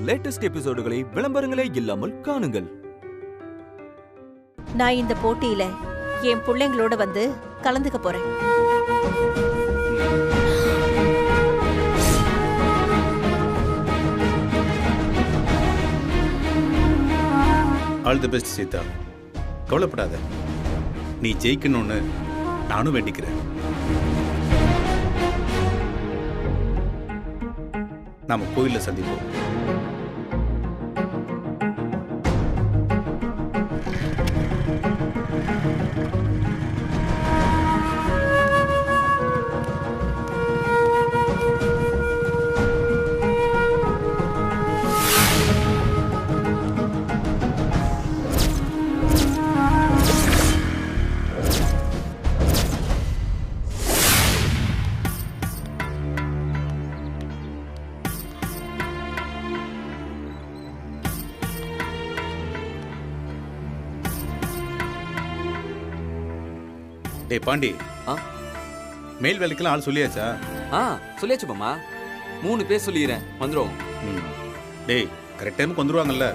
Latest எபிசோடுகளை விளம்பரங்களே இல்லாமல் காணுங்கள். நான் இந்த போட்டியில என் பிள்ளைங்களோட வந்து கலந்துக்க போறேன். All the best Seetha. கவலைப்படாத, நீ ஜெயிக்கணும்னு நானும் வேண்டிக்கிறேன். நாம கோயில்ல சந்திப்போம். டேய் பாண்டி, மேல் வேலைக்கெல்லாம் ஆள் சொல்லியாச்சா? சொல்லியாச்சு மாமா. 3 பேர் சொல்லிடுறேன், வந்துருவோம். டேய் கரெக்ட் டைமுக்கு வந்துருவாங்கல்ல?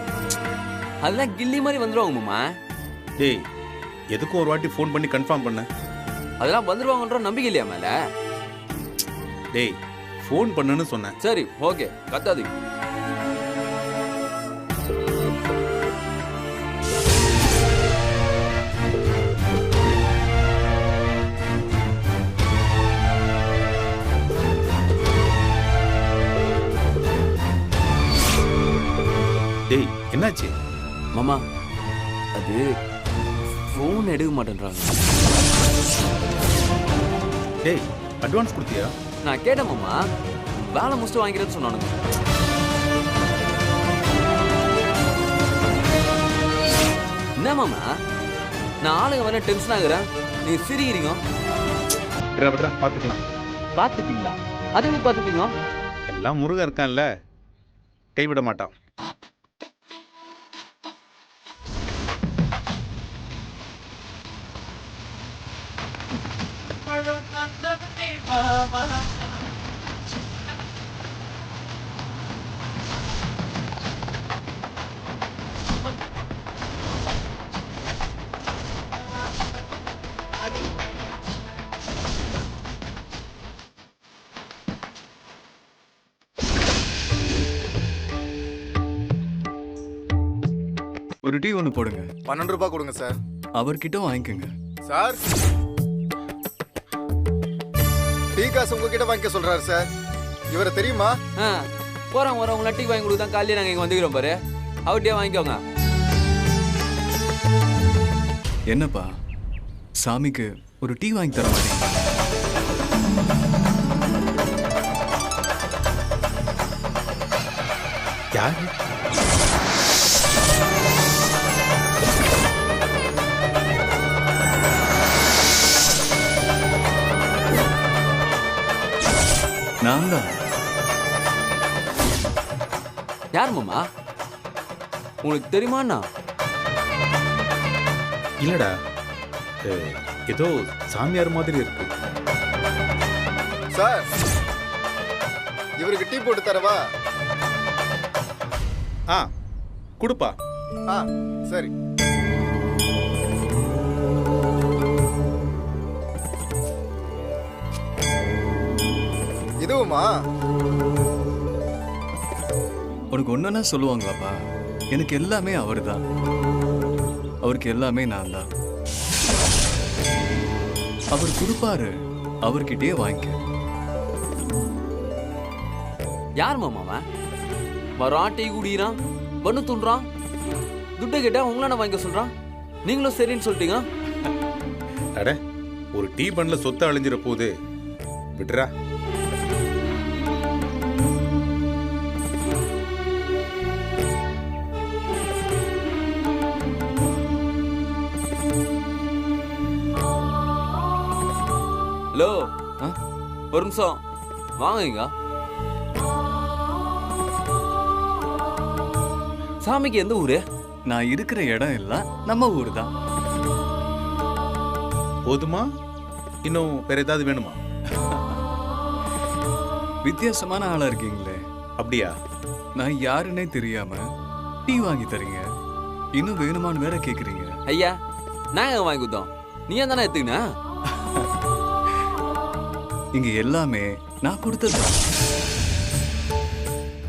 அதெல்லாம் கில்லி மாதிரி வந்துருவாங்க மாமா. டேய் எதுக்கும் ஒரு வாட்டி ஃபோன் பண்ணி கன்ஃபார்ம் பண்ண. அதெல்லாம் வந்துருவாங்கன்ற நம்பிக்கை இல்லையா மேல? டேய் ஃபோன் பண்ணுன்னு சொன்னேன். சரி ஓகே, கத்தாது. டேய் என்னாச்சு மாமா? அது ஃபோன் எடுக்க மாட்டேன்றாங்க. டேய் அட்வான்ஸ் கொடுத்தியா? நான் கேட்டேன் மாமா, வேலை முடிச்சுட்டு வாங்கிறேன்னு சொன்னானுங்க. என்ன மாமா, நான் ஆளுங்க வர டென்ஷன் ஆகுறேன், நீ சிரிக்கிறீங்க. பார்த்துக்கலாம். பார்த்துட்டீங்களா? அது பார்த்துட்டீங்க? எல்லாம் முருகன் இருக்கான்ல, கைவிட மாட்டான். ஒரு டீ ஒன்று போடுங்க. 12 ரூபாய் கொடுங்க சார். அவர்கிட்ட வாங்கிக்கோங்க. சார் டீ காசு உங்ககிட்ட வாங்கிக்க சொல்றாரு சார். இவரை தெரியுமா? போறோம் வரவங்க டீ வாங்கி கொடுத்தா காலையில நாங்க இங்க வந்துக்கிறோம் பாரு, அவர்கிட்டயே வாங்கிக்கோங்க. என்னப்பா சாமிக்கு ஒரு டீ வாங்கி தர மாட்டீங்க? யாரு? நான் தான். யார் மாமா? உங்களுக்கு தெரியுமாண்ணா? இல்லடா, ஏதோ சாமியார் மாதிரி இருக்கு. சார் இவருக்கு டீ போட்டு தரவா? கொடுப்பா. சரி. இதுவுமா? உனக்கு ஒன்றுனா சொல்லுவாங்களாப்பா? எனக்கு எல்லாமே அவர் தான், அவருக்கு எல்லாமே நான் தான். அவர் கொடுப்பாரு, அவர்கிட்டயே வாங்கிக்க. யார் மாமாவன்? வரான் டீ குடிக்கிறான், பண்ணு தூண்டுறான், துட்டை கேட்டா உங்களான வாங்கிக்க சொல்றான், நீங்களும் சரின்னு சொல்லிட்டீங்க. அட ஒரு டீ பண்ணல சொத்தை அழிஞ்சிட போகுது, விட்டுறா. ஹலோ, ஒரு நிமிஷம் வாங்க. சாமிக்கு எந்த ஊரு? நான் இருக்கிற இடம் எல்லாம் நம்ம ஊர் தான். போதுமா? இன்னும் வேற ஏதாவது வேணுமா? வித்தியாசமான ஆளா இருக்கீங்களே. அப்படியா? நான் யாருன்னே தெரியாம டீ வாங்கி தரீங்க, இன்னும் வேணுமான்னு வேற கேக்குறீங்க. ஐயா நாங்க வாங்கி கொடுத்தோம், நீ தானே எடுத்துக்கினா? இங்க எல்லாமே நான் கொடுத்தது.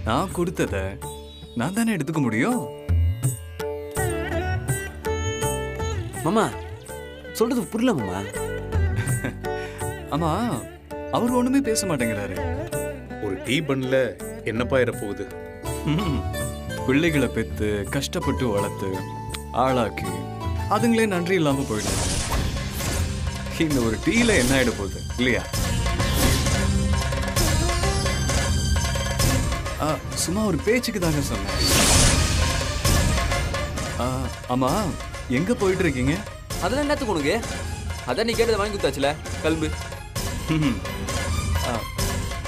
நான் கொடுத்தத நான் தானே எடுத்துக்க முடியும். மாமா சொல்றது புரியல மாமா. ஆமா, அவர் ஒண்ணுமே பேச மாட்டேங்கிறாரு. ஒரு டீ பண்ணல என்னப்பா இற போகுது? பிள்ளைகளை பெத்து கஷ்டப்பட்டு வளர்த்து ஆளாக்கி அதுங்களே நன்றி இல்லாம போயிட்டாங்க. இந்த ஒரு டீல என்ன ஆயிட போகுது இல்லையா? சும்மா ஒரு பேச்சுக்கு தாங்க சொன்னேன். ஆமா, எங்க போயிட்டு இருக்கீங்க? அதெல்லாம் என்னத்துக்கு உனக்கு? அதான் நீ கேட்டதை வாங்கி கொடுத்தாச்சுல, கல்பு.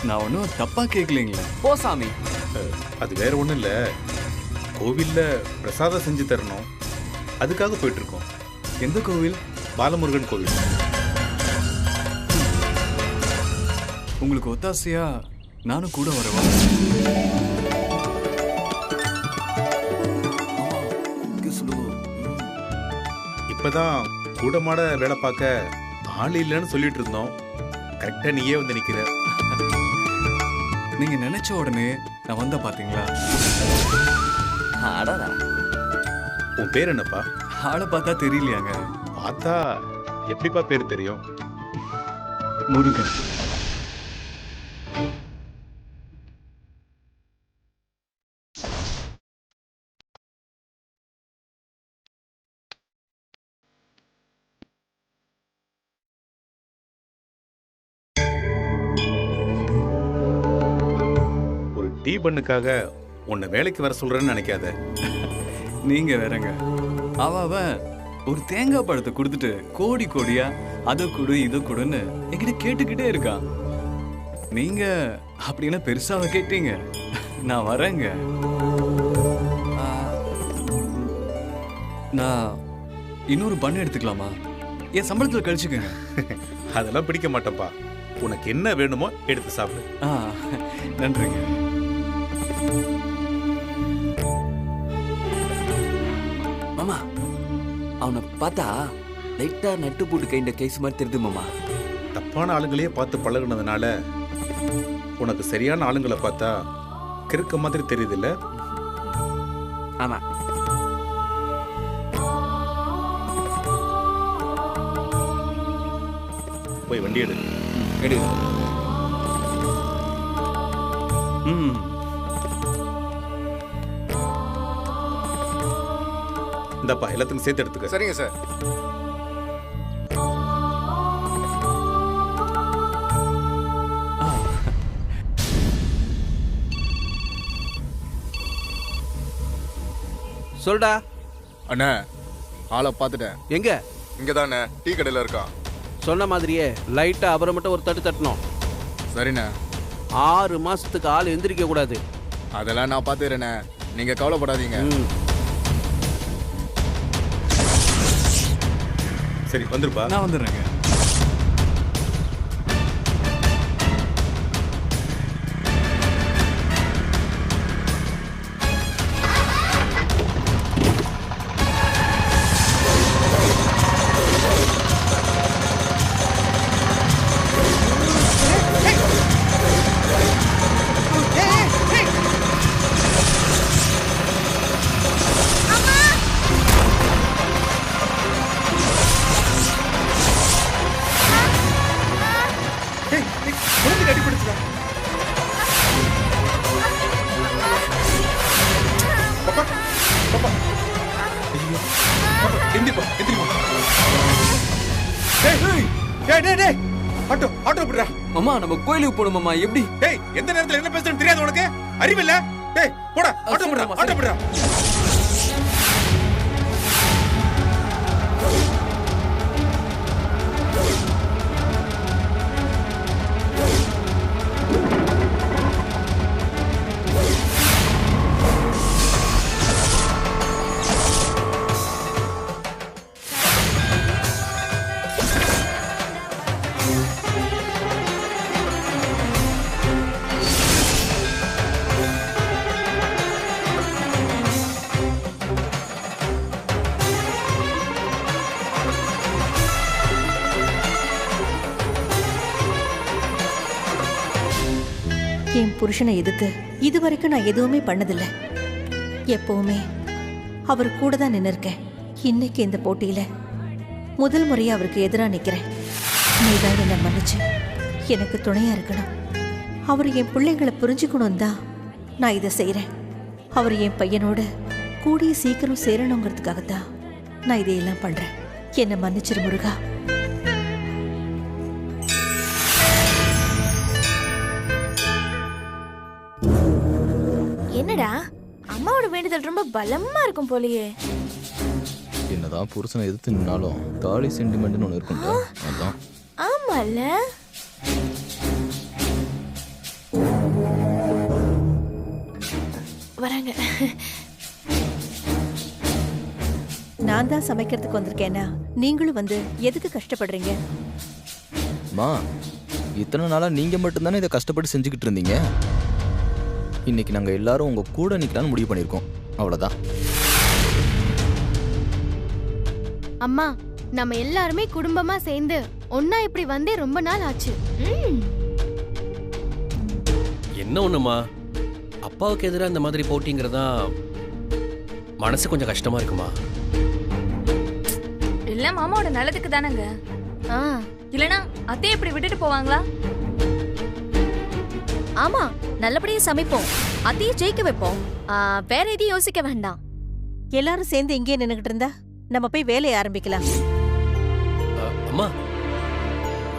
நான் ஒன்றும் தப்பா கேட்கலீங்களே. போ சாமி. அது வேற ஒண்ணும் இல்ல, கோவில்ல பிரசாதம் செஞ்சு தரணும், அதுக்காக போயிட்டு இருக்கோம். எந்த கோவில்? பாலமுருகன் கோவில். உங்களுக்கு ஒத்தாசையா நானும் கூட வரவா? இப்பதான் கூட மாட வேலை பார்க்க ஆள் இல்லைன்னு சொல்லிட்டு இருந்தோம். கரெக்டா நீயே வந்து நிக்கிற. நீங்க நினைச்ச உடனே நான் வந்த பாத்தீங்களா? அடடா. உன் பேர் என்னப்பா? ஆளை பார்த்தா தெரியலையாங்க? பார்த்தா எப்படிப்பா பேர் தெரியும்? முருகன். டீ பண்ணுக்காக உன்னை வேலைக்கு வர சொல்றேன்னு நினைக்காத. நீங்க வேறங்க. அவ ஒரு தேங்காய் பழத்தை கொடுத்துட்டு கோடி கோடியா அதை கொடு இதை கொடுன்னு என்கிட்ட கேட்டுக்கிட்டே இருக்கான். நீங்க அப்படின்னா பெருசாவ கேட்டீங்க. நான் வரேங்க. நான் இன்னொரு பண்ணு எடுத்துக்கலாமா? என் சம்பளத்துல கழிச்சுக்கங்க. அதெல்லாம் பிடிக்க மாட்டேன்ப்பா. உனக்கு என்ன வேணுமோ எடுத்து சாப்பிடு. நன்றிங்க. மாமா அவனை பார்த்தா லைட்டா நட்டு போட்டு கைண்ட கேஸ் மாதிரி தெரியுது மாமா. தப்பான ஆளுங்களையே பார்த்து பழகுனதுனால உனக்கு சரியான ஆளுங்களை பார்த்தா கிறுக்க மாதிரி தெரியுது இல்ல? ஆமா. போய் வண்டி எடு. எடு. இந்தப்பா எல்லாத்துக்கும் சேர்த்து எடுத்துக்க. சரிங்க சார். சொல்டா. அண்ணா, ஆளை பார்த்துட்டேன். எங்க? இங்கதானே டீ கடையில் இருக்கான். சொன்ன மாதிரியே லைட்டா அவரை மட்டும் ஒரு தட்டு தட்டணும். சரிண்ணே. 6 மாசத்துக்கு ஆள் எந்திரிக்க கூடாது. அதெல்லாம் நான் பார்த்துக்கிறேண்ணே, நீங்க கவலைப்படாதீங்க. சரி வந்துருப்பா. நான் வந்துடுறேங்க. மாமா நம்ம கோயிலுக்கு போகணும் மாமா. எப்படி? டேய், எந்த நேரத்துல என்ன பேசுறேன்னு தெரியாது உனக்கு? அறிவில்ல? டேய் போடா, ஆட்டோ போடா, ஆட்டோ போடா. என் புருஷனை எதிர்த்து இதுவரைக்கும் நான் எதுவுமே பண்ணதில்லை. எப்பவுமே அவர் கூட தான் நின்று இருக்கேன். இன்னைக்கு இந்த போட்டியில முதல் முறையா அவருக்கு எதிராக நிக்கிறேன். நீதான் என்னை மன்னிச்சு எனக்கு துணையா இருக்கணும். அவர் என் பிள்ளைங்களை புரிஞ்சுக்கணும் தான் நான் இதை செய்யறேன். அவர் என் பையனோட கூடிய சீக்கிரம் சேரணுங்கிறதுக்காகத்தான் நான் இதையெல்லாம் பண்றேன். என்னை மன்னிச்சிரு முருகா. என்னடா அம்மாவோட வேண்டுதல் ரொம்ப பலமா இருக்கும் போலயே. என்னதான் புருஷனை எதிர்த்து நின்னாலும் தாலி சென்டிமெண்ட்னு ஒன்று இருக்கும்ல, அதான். ஆமால, வராங்க. நான் தான் சமைக்கிறதுக்கு வந்திருக்கேன்னா நீங்களும் வந்து எதுக்கு கஷ்டப்படுறீங்க? மா, இத்தனை நாளா நீங்க மட்டும்தானே இதை கஷ்டப்பட்டு செஞ்சுக்கிட்டு இருந்தீங்க. இன்னைக்கு நாங்க எல்லாரும் உங்க கூட நிக்கலாம்னு முடிவு பண்ணிருக்கோம், அவ்வளவுதான். அம்மா, நம்ம எல்லாருமே குடும்பமா சேர்ந்து ஒன்னா இப்படி வந்தே ரொம்ப நாள் ஆச்சு. என்ன ஒண்ணுமா, அப்பாவுக்கு எதிராக இந்த மாதிரி போட்டிங்கிறதா மனசு கொஞ்சம் கஷ்டமா இருக்குமா? இல்ல மாமாவோட நல்லதுக்கு தானங்க. இல்லனா அத்தையை இப்படி விட்டுட்டு போவாங்களா? ஆமா, நல்லபடியா சமைப்போம், அதையே ஜெயிக்க வைப்போம். வேற எதையும் யோசிக்க வேண்டாம். எல்லாரும் சேர்ந்து இங்கே நின்னுகிட்டு இருந்தா நம்ம போய் வேலையை ஆரம்பிக்கலாம். அம்மா,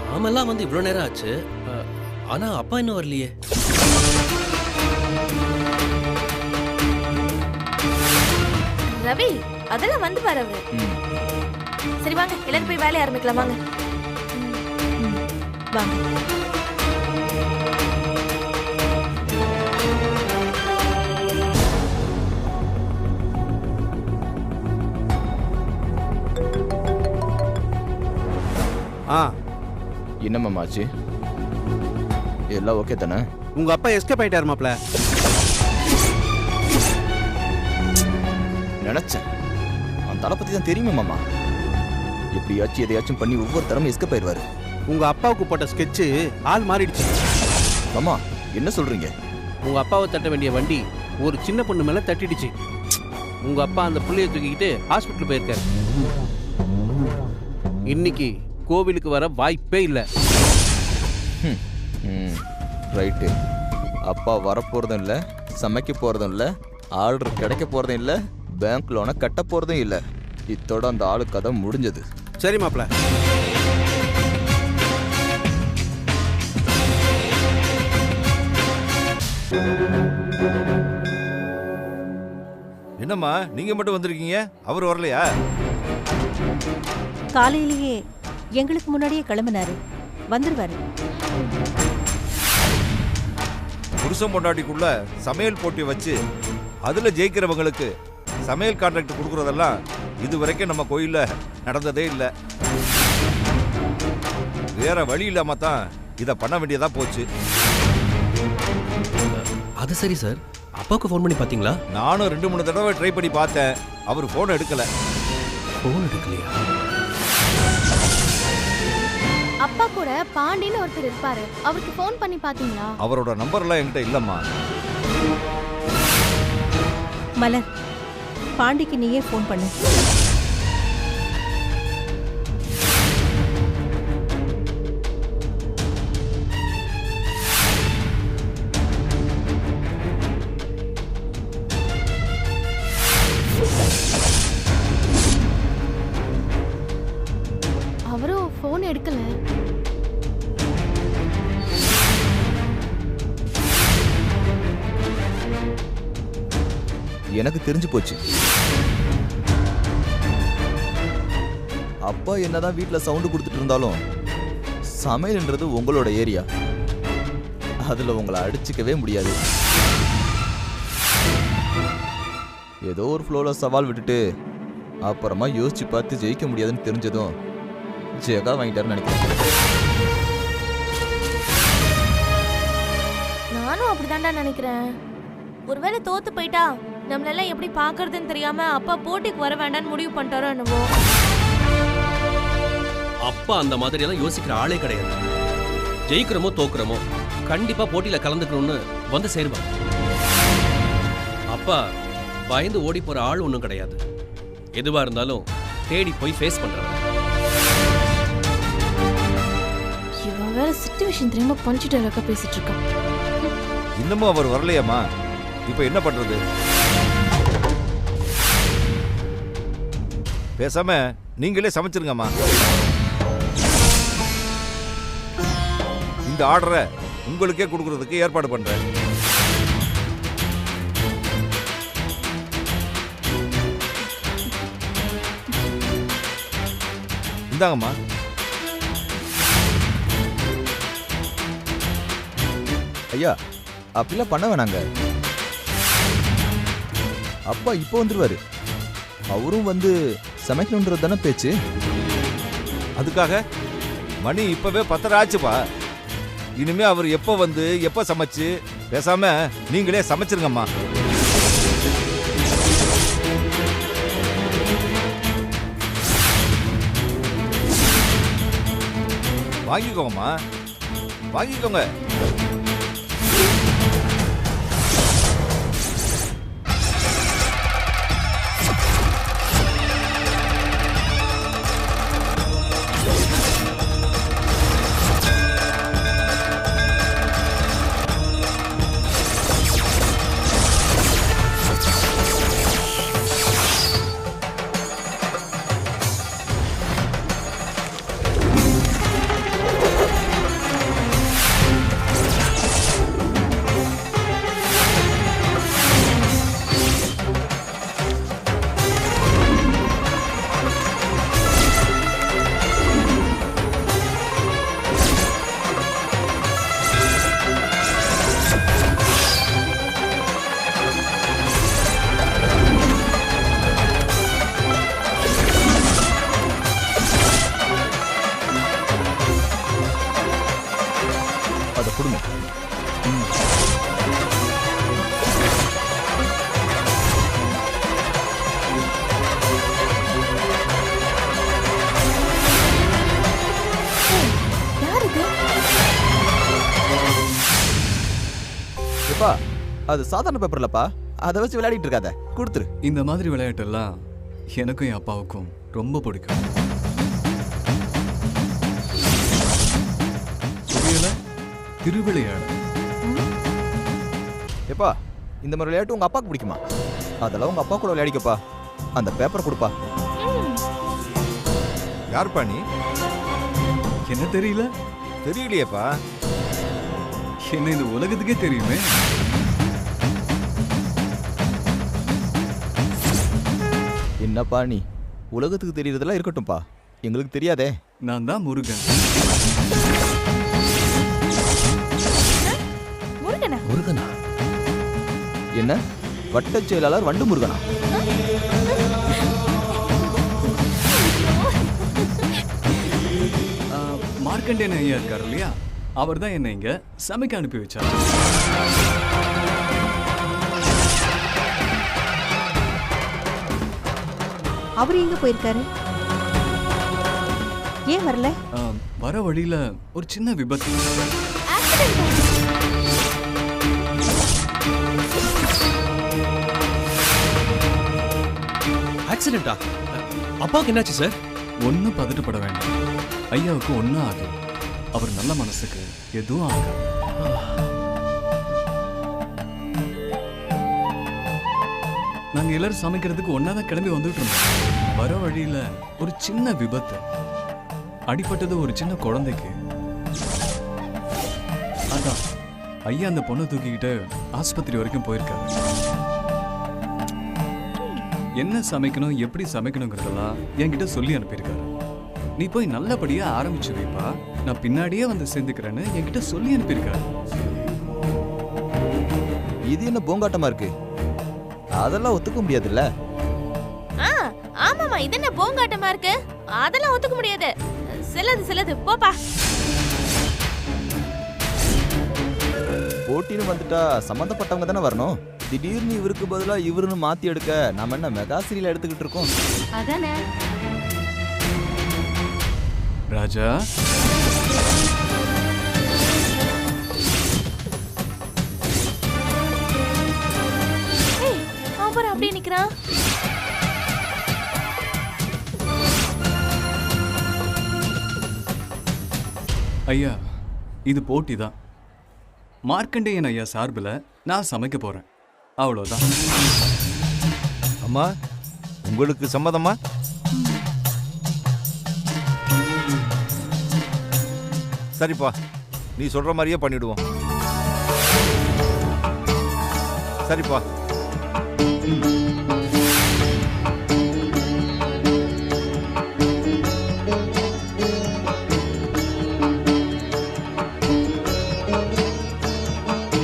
நாமெல்லாம் வந்து இவ்வளவு நேரம் ஆச்சு, ஆனா அப்பா இன்னும் வரலையே. ரவி, அதெல்லாம் வந்து பாரு. சரி வாங்க, எல்லாரும் போய் வேலையை ஆரம்பிக்கலாம். வாங்க வாங்க. என்னம்மாச்சு, எல்லாம் ஓகே தானே? உங்க அப்பா எஸ்கேப் ஆயிட்டாரு மாப்ள. நினைச்சேன், அந்த தலை பத்தி தான் தெரியுமே மாமா. எப்படியாச்சும் எதையாச்சும் பண்ணி ஒவ்வொரு தரமும் எஸ்கேப் ஆயிடுவாரு. உங்க அப்பாவுக்கு போட்ட ஸ்கெட்சு ஆள் மாறிடுச்சு. மாமா, என்ன சொல்றீங்க? உங்க அப்பாவை தட்ட வேண்டிய வண்டி ஒரு சின்ன பொண்ணு மேல தட்டிடுச்சு. உங்க அப்பா அந்த புள்ளைய தூக்கிக்கிட்டு ஹாஸ்பிட்டல் போயிருக்காரு. இன்னைக்கு கோவிலுக்கு வர வாய்ப்பே இல்லை. ரைட்டு. அப்பா வரப்போறதும் இல்லை, சமைக்க போறதும் இல்லை, ஆர்டர் கிடைக்க போறதும் இல்லை, பேங்க் லோனை கட்ட போறதும் இல்லை. இத்தோட அந்த ஆளு கதை முடிஞ்சது. சரி மாப்ள. என்னம்மா நீங்க மட்டும் வந்திருக்கீங்க, அவர் வரலையா? காலையிலேயே எங்களுக்கு முன்னாடியே கிளம்பினாரு, வந்துருவாரு. புருஷன் பொண்டாட்டிக்குள்ள சமையல் போட்டி வச்சு அதுல ஜெயிக்கிறவங்களுக்கு சமையல் கான்ட்ராக்ட் கொடுக்கறதெல்லாம் இது வரைக்கும் நம்ம கோயில்ல நடந்ததே இல்லை. வேற வழி இல்லாம தான் இதை பண்ண வேண்டியதா போச்சு. அது சரி சார், அப்பாவுக்கு ஃபோன் பண்ணி பாத்தீங்களா? நானும் 2-3 தடவை ட்ரை பண்ணி பார்த்தேன், அவர் ஃபோன் எடுக்கல. ஃபோன் எடுக்கலையா? அப்பா கூட பாண்டின்னு ஒருத்தர் இருப்பாரு, அவருக்கு ஃபோன் பண்ணி பாத்தீங்களா? அவரோட நம்பர்லாம் என்கிட்ட இல்லம்மா. மலர், பாண்டிக்கு நீயே ஃபோன் பண்ணு. அவரும் ஃபோன் எடுக்கல. எனக்கு தெரிஞ்சு போச்சு. அப்பா என்னதான் வீட்டுல சவுண்டு கொடுத்துட்டு இருந்தாலும் சமையல்ன்றது உங்களோட ஏரியா, அதுல உங்களை அடிச்சுக்கவே முடியாது. ஏதோ ஒரு ஃப்ளோல சவால் விட்டுட்டு அப்புறமா யோசிச்சு பார்த்து ஜெயிக்க முடியாதுன்னு தெரிஞ்சதும் ஜெகா வாங்கிட்டாருன்னு நினைக்கிறேன். நானும் அப்படிதான்டா நினைக்கிறேன். ஒருவேளை தோத்து போயிட்டா நம்மளெல்லாம் எப்படி பாக்குறதுன்னு தெரியாம அப்பா போட்டிக்கு வர வேண்டாம்னு முடிவு பண்ணிட்டாரோ என்னவோ. அப்பா அந்த மாதிரி எல்லாம் யோசிக்கிற ஆளே கிடையாது. ஜெயிக்கிறோமோ தோக்குறோமோ கண்டிப்பா போட்டியில கலந்துக்கணும்னு வந்து சேருவாங்க. அப்பா பயந்து ஓடி போற ஆள் ஒன்றும் கிடையாது. எதுவா இருந்தாலும் தேடி போய் ஃபேஸ் பண்றவன். இவன் வேற சிச்சுவேஷன் தெரியாம பஞ்சிட்டு இருக்க பேசிட்டு இருக்கான். இன்னமும் அவர் வரலையாம்மா? இப்போ என்ன பண்றது? பேசாம நீங்களே சமைச்சிருங்கம்மா. இந்த ஆர்டரை உங்களுக்கே கொடுக்கறதுக்கு ஏற்பாடு பண்றேன். இந்தாங்கம்மா. ஐயா அப்படிலாம் பண்ண வேணாங்க. அப்பா இப்போ வந்துருவாரு. அவரும் வந்து சமைக்கணுன்றது தானே பேச்சு. அதுக்காக மணி இப்பவே 10:30 ஆச்சுப்பா. இனிமே அவர் எப்போ வந்து எப்போ சமைச்சு, பேசாம நீங்களே சமைச்சிருங்கம்மா. வாங்கிக்கோங்கம்மா, வாங்கிக்கோங்க. அது சாதாரண பேப்பர்லப்பா, அதை வச்சு விளையாடிட்டு இருக்காத, கொடுத்துரு. இந்த மாதிரி விளையாட்டெல்லாம் எனக்கும் என் அப்பாவுக்கும் ரொம்ப பிடிக்கும். புரியல? திருவிளையாடு. எப்பா இந்த மாதிரி விளையாட்டு உங்க அப்பாவுக்கு பிடிக்குமா? அதெல்லாம் உங்க அப்பா கூட விளையாடிக்கப்பா. அந்த பேப்பர் கொடுப்பா. யார்ப்பா நீ? என்ன தெரியல? தெரியலையேப்பா. என்ன இந்த உலகத்துக்கே தெரியுமே. என்னப்பா நீ, உலகத்துக்கு தெரியறதெல்லாம் இருக்கட்டும்பா, எங்களுக்கு தெரியாதே. நான் தான் முருகன். முருகனா? என்ன வட்டச் செயலாளர் வண்டு முருகனா? மார்க்கண்டேயன் ஐயா இருக்காரு இல்லையா, அவர் தான் என்ன இங்க சமைக்க அனுப்பி வச்சார். அவர் எங்க போயிருக்காரு? ஏன் வரல? வர வழியில ஒரு சின்ன விபத்து. ஆக்சிடென்ட்டா? அப்பாவுக்கு என்னாச்சு சார்? ஒன்னும் பதட்டப்பட வேண்டாம். ஐயாவுக்கு ஒன்னும் ஆகும். அவர் நல்ல மனசுக்கு எதுவும் ஆகும். நாங்க எல்லாரும் சமைக்கிறதுக்கு ஒன்னாதான் கிளம்பி வந்துட்டு இருந்தோம். வர வழியில ஒரு சின்ன விபத்து. அடிபட்டது ஒரு சின்ன குழந்தைக்கு. அதான் ஐயா அந்த பொண்ணை தூக்கிக்கிட்டு ஆஸ்பத்திரி வரைக்கும் போயிருக்காரு. என்ன சமைக்கணும், எப்படி சமைக்கணுங்கிறதெல்லாம் என்கிட்ட சொல்லி அனுப்பியிருக்காரு. நீ போய் நல்லபடியா ஆரம்பிச்சு வைப்பா, நான் பின்னாடியே வந்து சேர்ந்துக்கிறேன்னு என்கிட்ட சொல்லி அனுப்பியிருக்காரு. இது என்ன போங்காட்டமா இருக்கு? அதெல்லாம் ஒத்துக்க முடியாதுல்ல. ஆமாமா, இது என்ன போங்காட்டமா இருக்கு? அதெல்லாம் ஒத்துக்க முடியாது. செல்லது போப்பா. போட்டின்னு வந்துட்டா சம்பந்தப்பட்டவங்க தானே வரணும். திடீர்னு இவருக்கு பதிலா இவருன்னு மாத்தி எடுக்க நாம என்ன மெகா சீரியல் எடுத்துக்கிட்டு இருக்கோம்? அதானே ராஜா. நினைக்கிறான்? ஐயா இது போட்டி தான். மார்க்கண்டேயன் ஐயா சார்பில் நான் சமைக்க போறேன், அவ்வளோதான். அம்மா உங்களுக்கு சம்மதமா? சரிப்பா, நீ சொல்ற மாதிரியே பண்ணிடுவோம். சரிப்பா.